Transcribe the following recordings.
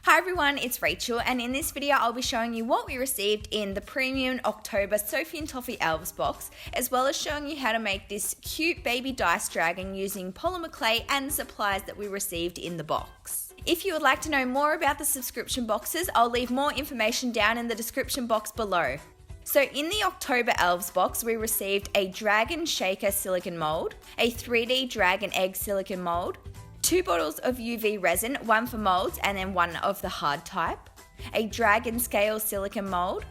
Hi everyone, it's Rachel, and in this video I'll be showing you what we received in the premium October Sophie Toffee Elves box, as well as showing you how to make this cute baby dice dragon using polymer clay and supplies that we received in the box. If you would like to know more about the subscription boxes, I'll leave more information down in the description box below. So in the October Elves box, we received a Dragon Shaker silicone mold, a 3D Dragon Egg silicone mold, 2 bottles of UV resin, one for molds and then one of the hard type, a dragon scale silicone mold,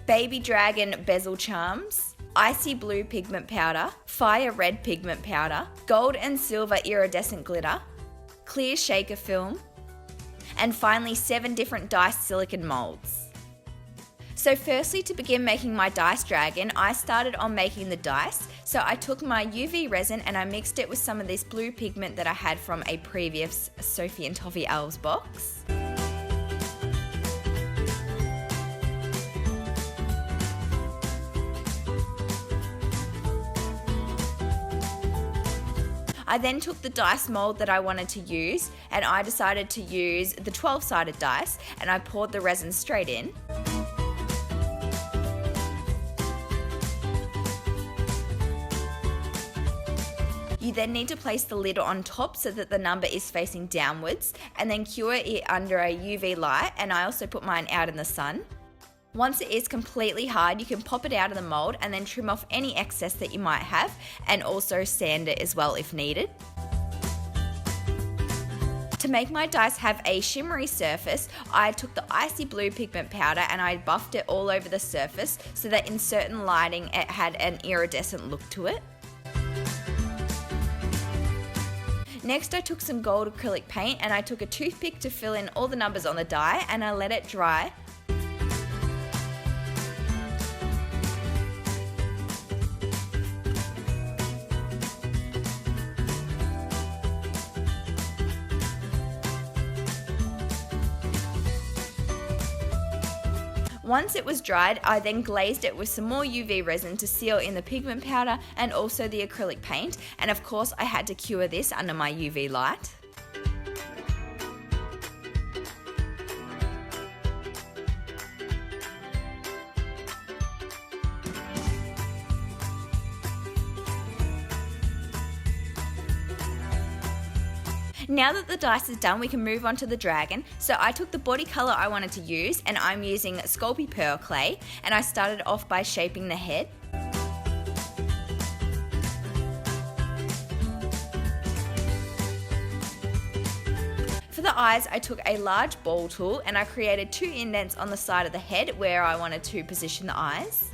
baby dragon bezel charms, icy blue pigment powder, fire red pigment powder, gold and silver iridescent glitter, clear shaker film, and finally 7 different dice silicone molds. So firstly, to begin making my dice dragon, I started on making the dice. So I took my UV resin and I mixed it with some of this blue pigment that I had from a previous Sophie and Toffee Elves box. I then took the dice mold that I wanted to use, and I decided to use the 12-sided dice, and I poured the resin straight in. You then need to place the lid on top so that the number is facing downwards, and then cure it under a UV light, and I also put mine out in the sun. Once it is completely hard, you can pop it out of the mold and then trim off any excess that you might have, and also sand it as well if needed. To make my dice have a shimmery surface, I took the icy blue pigment powder and I buffed it all over the surface so that in certain lighting it had an iridescent look to it. Next, I took some gold acrylic paint and I took a toothpick to fill in all the numbers on the die, and I let it dry. Once it was dried, I then glazed it with some more UV resin to seal in the pigment powder and also the acrylic paint, and of course I had to cure this under my UV light. Now that the dice is done, we can move on to the dragon. So I took the body color I wanted to use, and I'm using Sculpting Pearl clay, and I started off by shaping the head. For the eyes, I took a large ball tool and I created 2 indents on the side of the head where I wanted to position the eyes.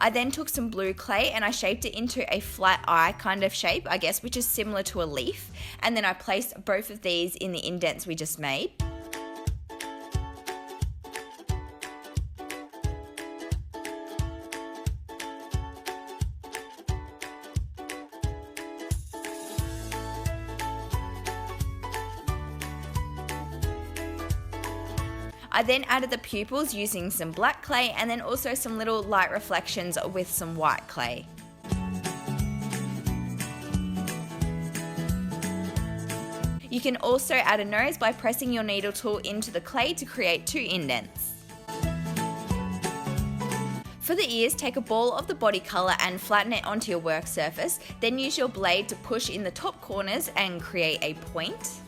I then took some blue clay and I shaped it into a flat eye kind of shape, I guess, which is similar to a leaf. And then I placed both of these in the indents we just made. I then added the pupils using some black clay and then also some little light reflections with some white clay. You can also add a nose by pressing your needle tool into the clay to create 2 indents. For the ears, take a ball of the body colour and flatten it onto your work surface, then use your blade to push in the top corners and create a point.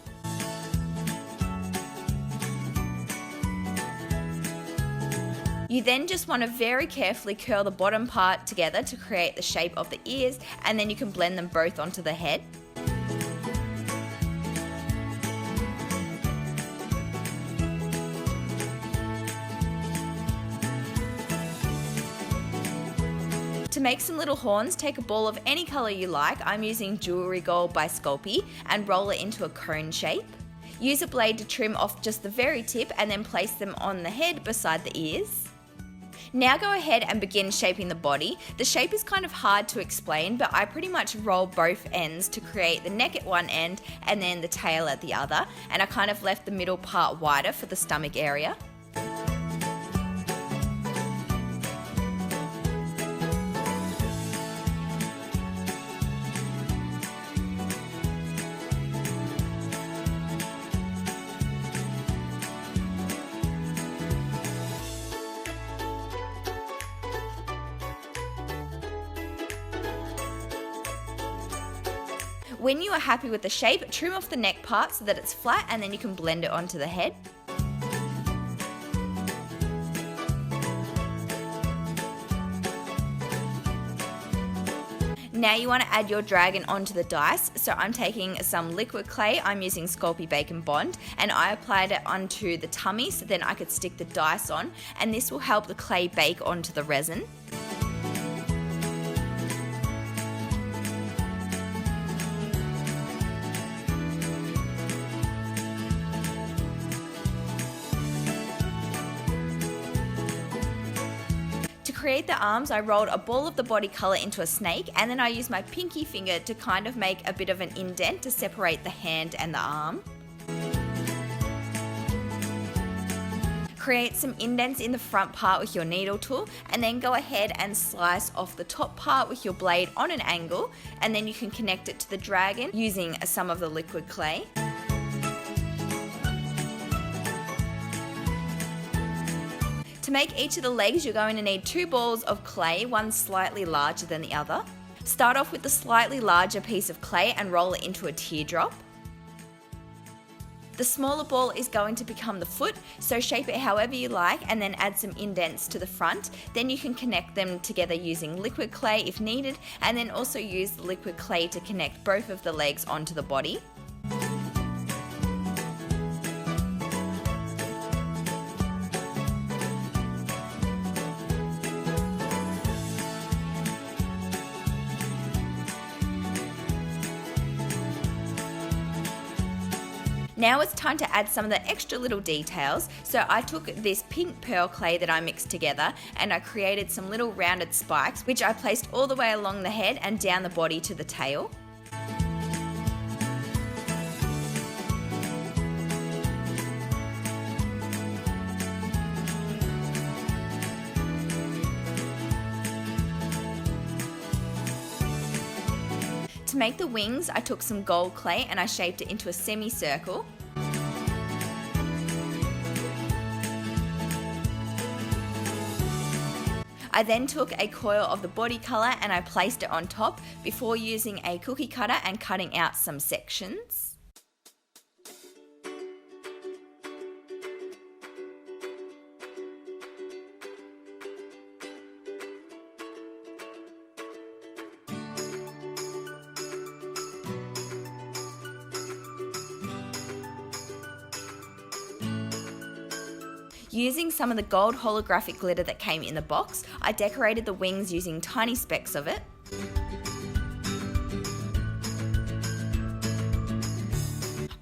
You then just want to very carefully curl the bottom part together to create the shape of the ears, and then you can blend them both onto the head. To make some little horns, take a ball of any colour you like. I'm using Jewelry Gold by Sculpting, and roll it into a cone shape. Use a blade to trim off just the very tip and then place them on the head beside the ears. Now go ahead and begin shaping the body. The shape is kind of hard to explain, but I pretty much roll both ends to create the neck at one end and then the tail at the other, and I kind of left the middle part wider for the stomach area. When you are happy with the shape, trim off the neck part so that it's flat, and then you can blend it onto the head. Now you want to add your dragon onto the dice, so I'm taking some liquid clay, I'm using Sculpting Bake and Bond, and I applied it onto the tummy so then I could stick the dice on, and this will help the clay bake onto the resin. To create the arms, I rolled a ball of the body colour into a snake, and then I used my pinky finger to kind of make a bit of an indent to separate the hand and the arm. Create some indents in the front part with your needle tool, and then go ahead and slice off the top part with your blade on an angle, and then you can connect it to the dragon using some of the liquid clay. To make each of the legs, you're going to need 2 balls of clay, one slightly larger than the other. Start off with the slightly larger piece of clay and roll it into a teardrop. The smaller ball is going to become the foot, so shape it however you like and then add some indents to the front. Then you can connect them together using liquid clay if needed, and then also use the liquid clay to connect both of the legs onto the body. Now it's time to add some of the extra little details. So I took this pink pearl clay that I mixed together and I created some little rounded spikes, which I placed all the way along the head and down the body to the tail. To make the wings, I took some gold clay and I shaped it into a semicircle. I then took a coil of the body colour and I placed it on top before using a cookie cutter and cutting out some sections. Using some of the gold holographic glitter that came in the box, I decorated the wings using tiny specks of it.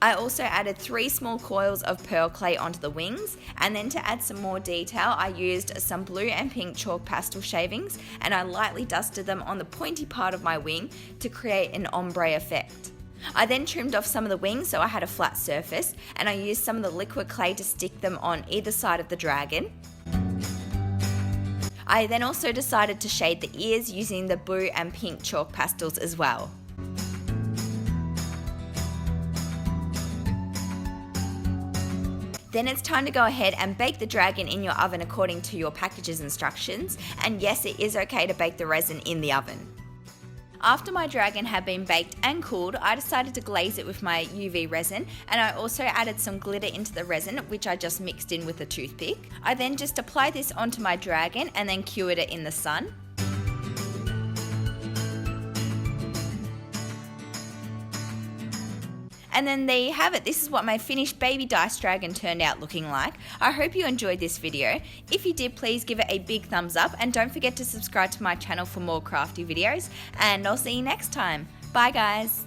I also added 3 small coils of pearl clay onto the wings, and then to add some more detail I used some blue and pink chalk pastel shavings and I lightly dusted them on the pointy part of my wing to create an ombre effect. I then trimmed off some of the wings so I had a flat surface, and I used some of the liquid clay to stick them on either side of the dragon. I then also decided to shade the ears using the blue and pink chalk pastels as well. Then it's time to go ahead and bake the dragon in your oven according to your package's instructions, and yes, it is okay to bake the resin in the oven. After my dragon had been baked and cooled, I decided to glaze it with my UV resin, and I also added some glitter into the resin, which I just mixed in with a toothpick. I then just applied this onto my dragon and then cured it in the sun. And then there you have it. This is what my finished baby dice dragon turned out looking like. I hope you enjoyed this video. If you did, please give it a big thumbs up and don't forget to subscribe to my channel for more crafty videos, and I'll see you next time. Bye guys.